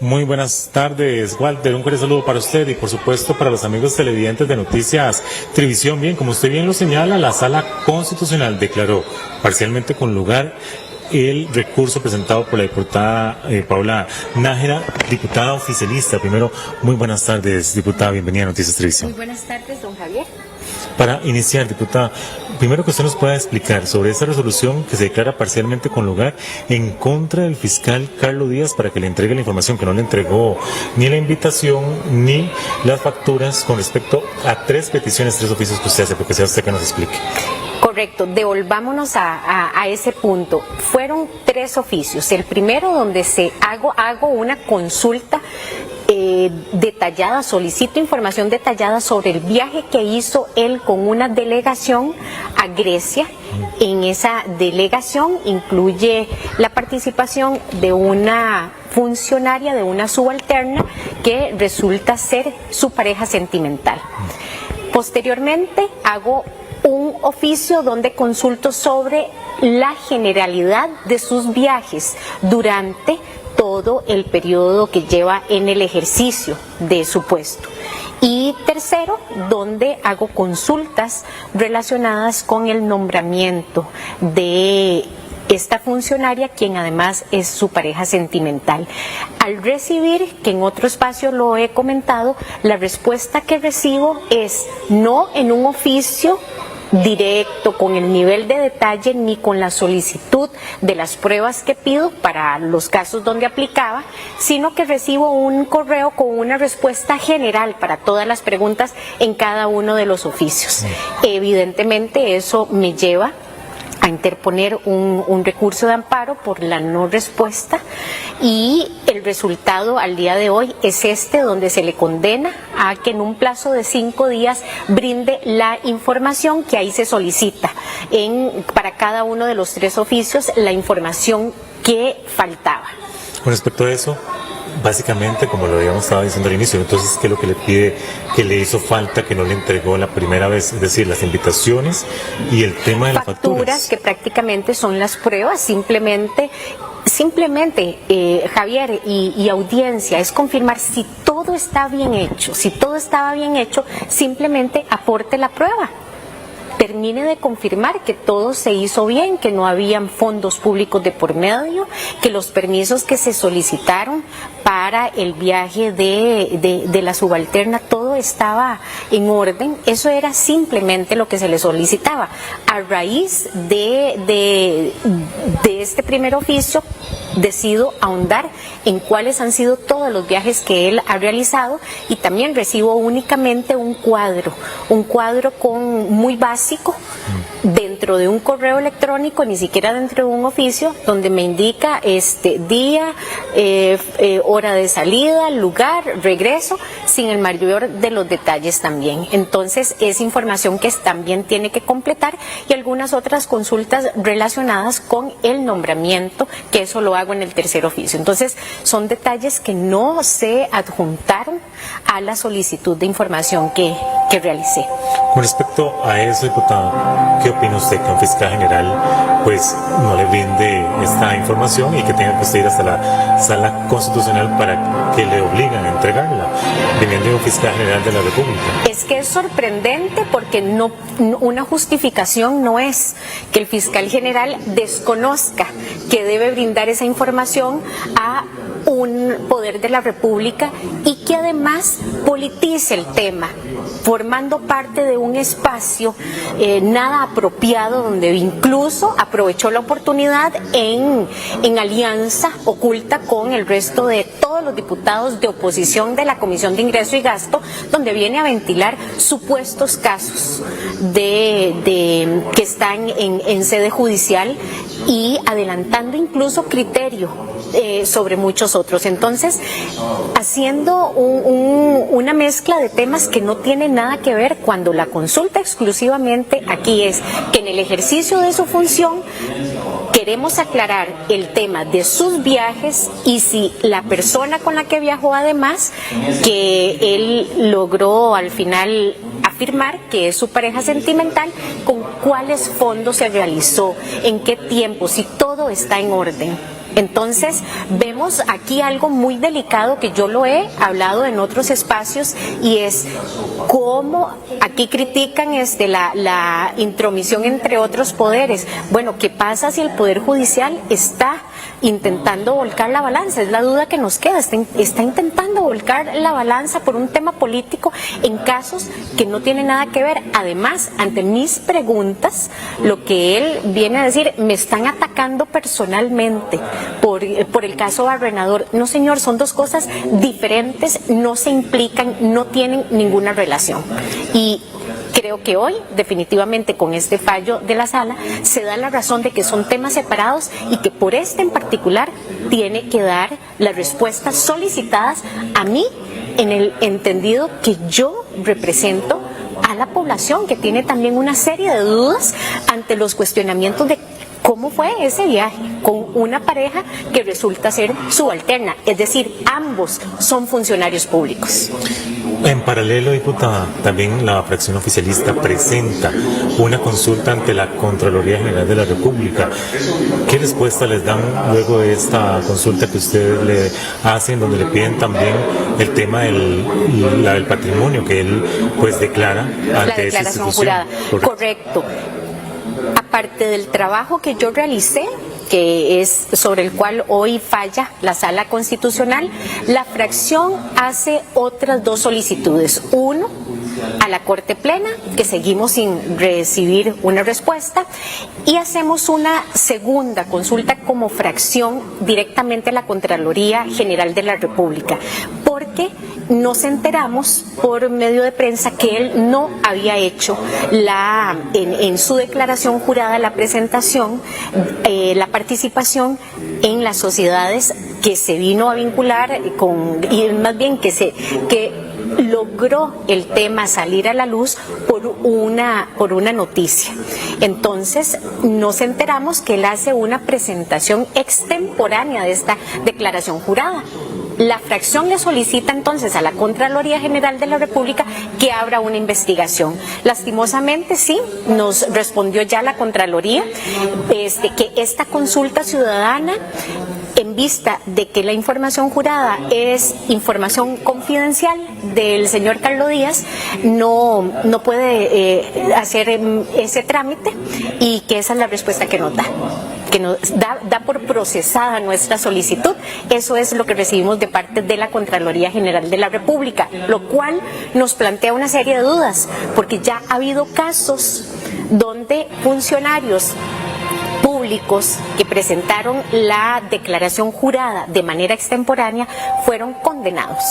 Muy buenas tardes, Walter. Un cordial saludo para usted y, por supuesto, para los amigos televidentes de Noticias Televisión. Bien, como usted bien lo señala, la Sala Constitucional declaró parcialmente con lugar el recurso presentado por la diputada Paula Nájera, diputada oficialista. Primero, muy buenas tardes, diputada. Bienvenida a Noticias Televisión. Muy buenas tardes, don Javier. Para iniciar, diputada, primero que usted nos pueda explicar sobre esa resolución que se declara parcialmente con lugar en contra del fiscal Carlos Díaz para que le entregue la información que no le entregó ni la invitación ni las facturas con respecto a tres peticiones, 3 oficios que usted hace, porque sea usted que nos explique. Correcto, devolvámonos a ese punto. Fueron 3 oficios. El primero donde hago una consulta detallada, solicito información detallada sobre el viaje que hizo él con una delegación a Grecia. En esa delegación incluye la participación de una funcionaria, de una subalterna que resulta ser su pareja sentimental. Posteriormente hago un oficio donde consulto sobre la generalidad de sus viajes durante todo el periodo que lleva en el ejercicio de su puesto. Y tercero, donde hago consultas relacionadas con el nombramiento de esta funcionaria, quien además es su pareja sentimental. Al recibir, que en otro espacio lo he comentado, la respuesta que recibo es no en un oficio directo, con el nivel de detalle ni con la solicitud de las pruebas que pido para los casos donde aplicaba, sino que recibo un correo con una respuesta general para todas las preguntas en cada uno de los oficios. Evidentemente eso me lleva a interponer un recurso de amparo por la no respuesta, y el resultado al día de hoy es donde se le condena a que en un plazo de 5 días brinde la información que ahí se solicita para cada uno de los 3 oficios, la información que faltaba. Con respecto a eso, básicamente, como lo habíamos estado diciendo al inicio, entonces, ¿qué es lo que le pide, que le hizo falta, que no le entregó la primera vez? Es decir, las invitaciones y el tema de las facturas. Que prácticamente son las pruebas, simplemente Javier y audiencia, es confirmar si todo está bien hecho. Si todo estaba bien hecho, simplemente aporte la prueba. Termine de confirmar que todo se hizo bien, que no habían fondos públicos de por medio, que los permisos que se solicitaron para el viaje de la subalterna, todo estaba en orden. Eso era simplemente lo que se le solicitaba. A raíz de este primer oficio, decido ahondar en cuáles han sido todos los viajes que él ha realizado, y también recibo únicamente un cuadro muy básico dentro de un correo electrónico, ni siquiera dentro de un oficio, donde me indica día, hora de salida, lugar, regreso, sin el mayor de los detalles también. Entonces es información que también tiene que completar, y algunas otras consultas relacionadas con el nombramiento, que eso lo hago en el tercer oficio. Entonces son detalles que no se adjuntaron a la solicitud de información que realicé. Con respecto a eso, diputado, ¿qué opina usted que un fiscal general pues no le brinde esta información y que tenga que usted ir hasta la Sala Constitucional para que le obliguen a entregarla, viniendo de un fiscal general de la República? Es que es sorprendente, porque una justificación no es que el fiscal general desconozca que debe brindar esa información a un poder de la República, y que además politice el tema, formando parte de un espacio nada apropiado, donde incluso aprovechó la oportunidad en alianza oculta con el resto de todos los diputados de oposición de la Comisión de Ingreso y Gasto, donde viene a ventilar supuestos casos que están en sede judicial, y adelantando incluso criterio sobre muchos otros. Entonces, haciendo una mezcla de temas que no tienen nada que ver, cuando la consulta exclusivamente aquí es que en el ejercicio de su función queremos aclarar el tema de sus viajes, y si la persona con la que viajó, además, que él logró al final afirmar que es su pareja sentimental, con cuáles fondos se realizó, en qué tiempo, si todo está en orden. Entonces, vemos aquí algo muy delicado que yo lo he hablado en otros espacios, y es cómo aquí critican la intromisión entre otros poderes. Bueno, ¿qué pasa si el Poder Judicial está intentando volcar la balanza? Es la duda que nos queda. Está intentando volcar la balanza por un tema político en casos que no tienen nada que ver. Además, ante mis preguntas, lo que él viene a decir: me están atacando personalmente por el caso Barrenador. No, señor, son dos cosas diferentes, no se implican, no tienen ninguna relación. Y creo que hoy, definitivamente, con este fallo de la sala, se da la razón de que son temas separados y que por este en particular tiene que dar las respuestas solicitadas a mí, en el entendido que yo represento a la población, que tiene también una serie de dudas ante los cuestionamientos de cómo fue ese viaje con una pareja que resulta ser subalterna, es decir, ambos son funcionarios públicos. En paralelo, diputada, también la fracción oficialista presenta una consulta ante la Contraloría General de la República. ¿Qué respuesta les dan luego de esta consulta que ustedes le hacen, donde le piden también el tema del patrimonio que él pues declara ante esa institución? Jurada. Correcto. Aparte del trabajo que yo realicé, que es sobre el cual hoy falla la Sala Constitucional, la fracción hace otras dos solicitudes. Uno, a la Corte Plena, que seguimos sin recibir una respuesta, y hacemos una segunda consulta como fracción directamente a la Contraloría General de la República, porque nos enteramos por medio de prensa que él no había hecho en su declaración jurada la presentación, la participación en las sociedades que se vino a vincular y más bien que logró el tema salir a la luz por una noticia. Entonces nos enteramos que él hace una presentación extemporánea de esta declaración jurada. La fracción le solicita entonces a la Contraloría General de la República que abra una investigación. Lastimosamente, sí, nos respondió ya la Contraloría que esta consulta ciudadana, en vista de que la información jurada es información confidencial del señor Carlos Díaz, no puede hacer ese trámite, y que esa es la respuesta que nos da. Que nos da por procesada nuestra solicitud. Eso es lo que recibimos de parte de la Contraloría General de la República, lo cual nos plantea una serie de dudas, porque ya ha habido casos donde funcionarios públicos que presentaron la declaración jurada de manera extemporánea fueron condenados.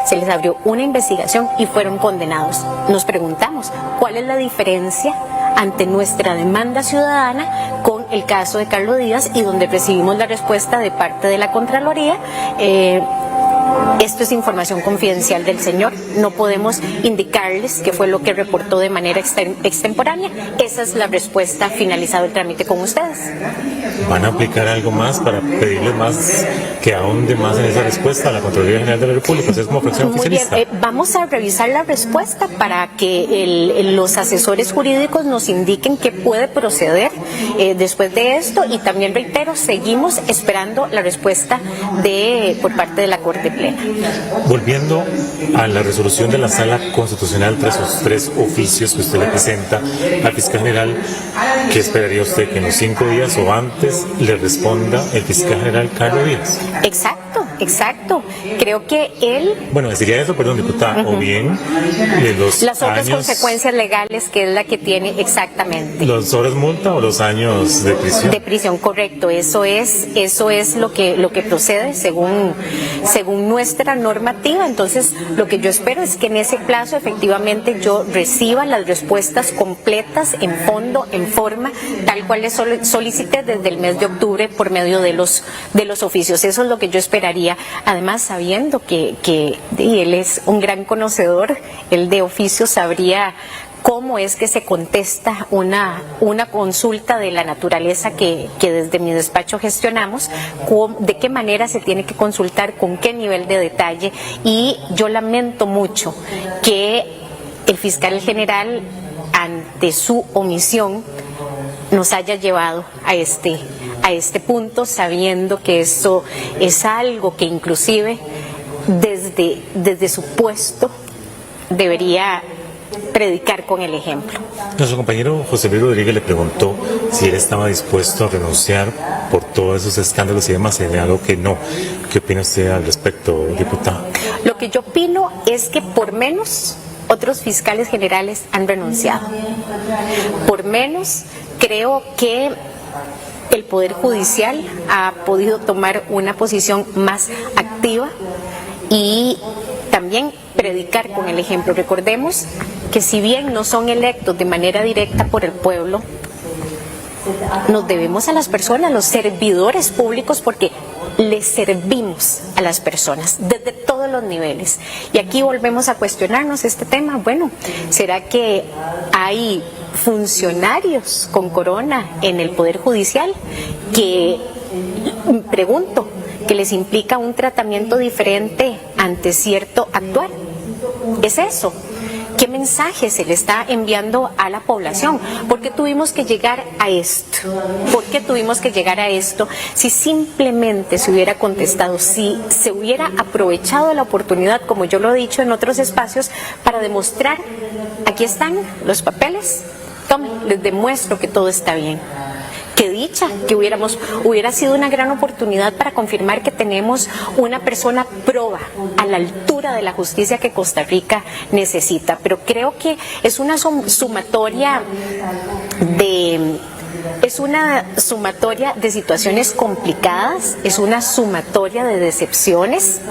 Se les abrió una investigación y fueron condenados. Nos preguntamos, ¿cuál es la diferencia ante nuestra demanda ciudadana con el caso de Carlos Díaz, y donde recibimos la respuesta de parte de la Contraloría? Esto es información confidencial del señor, no podemos indicarles qué fue lo que reportó de manera extemporánea. Esa es la respuesta finalizado el trámite con ustedes. ¿Van a aplicar algo más para pedirles más, que ahonde más en esa respuesta a la Contraloría General de la República? ¿Ustedes como fracción oficialista? Muy bien, vamos a revisar la respuesta para que los asesores jurídicos nos indiquen qué puede proceder después de esto, y también reitero, seguimos esperando la respuesta por parte de la Corte Plena. Volviendo a la resolución de la Sala Constitucional tras los 3 oficios que usted le presenta al fiscal general, ¿qué esperaría usted? ¿Que en los 5 días o antes le responda el fiscal general Carlos Díaz? Exacto. Creo que él... Bueno, deciría eso, perdón, diputada, o bien las otras consecuencias legales, que es la que tiene exactamente. ¿Los horas multa o los años de prisión? De prisión, correcto. Eso es lo que procede según nuestra normativa. Entonces, lo que yo espero es que en ese plazo efectivamente yo reciba las respuestas completas, en fondo, en forma, tal cual les solicité desde el mes de octubre por medio de los oficios. Eso es lo que yo esperaría. Además, sabiendo que él es un gran conocedor, él de oficio sabría cómo es que se contesta una consulta de la naturaleza que desde mi despacho gestionamos, de qué manera se tiene que consultar, con qué nivel de detalle. Y yo lamento mucho que el fiscal general, ante su omisión, nos haya llevado a este punto, sabiendo que esto es algo que inclusive desde su puesto debería predicar con el ejemplo. Nuestro compañero José Luis Rodríguez le preguntó si él estaba dispuesto a renunciar por todos esos escándalos y demás, señaló que no. ¿Qué opina usted al respecto, diputada? Lo que yo opino es que por menos otros fiscales generales han renunciado. Por menos creo que el Poder Judicial ha podido tomar una posición más activa y también predicar con el ejemplo. Recordemos que si bien no son electos de manera directa por el pueblo, nos debemos a las personas, los servidores públicos, porque les servimos a las personas desde todos los niveles. Y aquí volvemos a cuestionarnos este tema. Bueno, ¿será que hay funcionarios con corona en el Poder Judicial que, pregunto, que les implica un tratamiento diferente ante cierto actuar? ¿Es eso? ¿Qué mensaje se le está enviando a la población? ¿Por qué tuvimos que llegar a esto? ¿Por qué tuvimos que llegar a esto? Si simplemente se hubiera contestado, si se hubiera aprovechado la oportunidad, como yo lo he dicho en otros espacios, para demostrar, aquí están los papeles, tome, les demuestro que todo está bien. Qué dicha que hubiera sido una gran oportunidad para confirmar que tenemos una persona proba a la altura de la justicia que Costa Rica necesita. Pero creo que es una sumatoria de situaciones complicadas, es una sumatoria de decepciones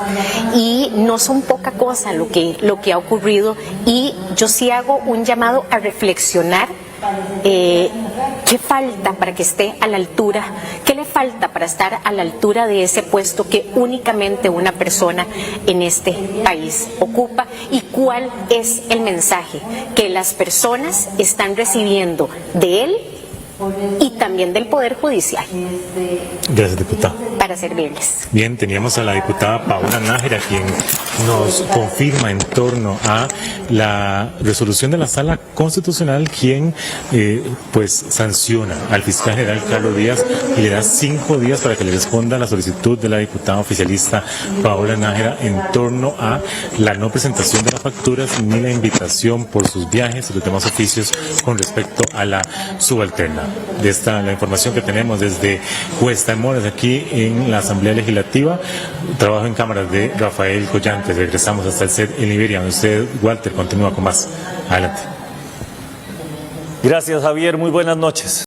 y no son poca cosa lo que ha ocurrido, y yo sí hago un llamado a reflexionar. ¿Qué falta para que esté a la altura? ¿Qué le falta para estar a la altura de ese puesto que únicamente una persona en este país ocupa? ¿Y cuál es el mensaje que las personas están recibiendo de él y también del Poder Judicial? Gracias, diputada. Para servirles. Bien, teníamos a la diputada Paola Nájera, quien nos confirma en torno a la resolución de la Sala Constitucional, quien pues sanciona al fiscal general Carlos Díaz y le da 5 días para que le responda a la solicitud de la diputada oficialista Paola Nájera en torno a la no presentación de las facturas ni la invitación por sus viajes y los demás oficios con respecto a la subalterna. De esta la información que tenemos desde Cuesta de Moras, aquí en la Asamblea Legislativa. Trabajo en cámaras de Rafael Collantes. Regresamos hasta el set en Liberia, donde usted, Walter, continúa con más. Adelante. Gracias, Javier. Muy buenas noches.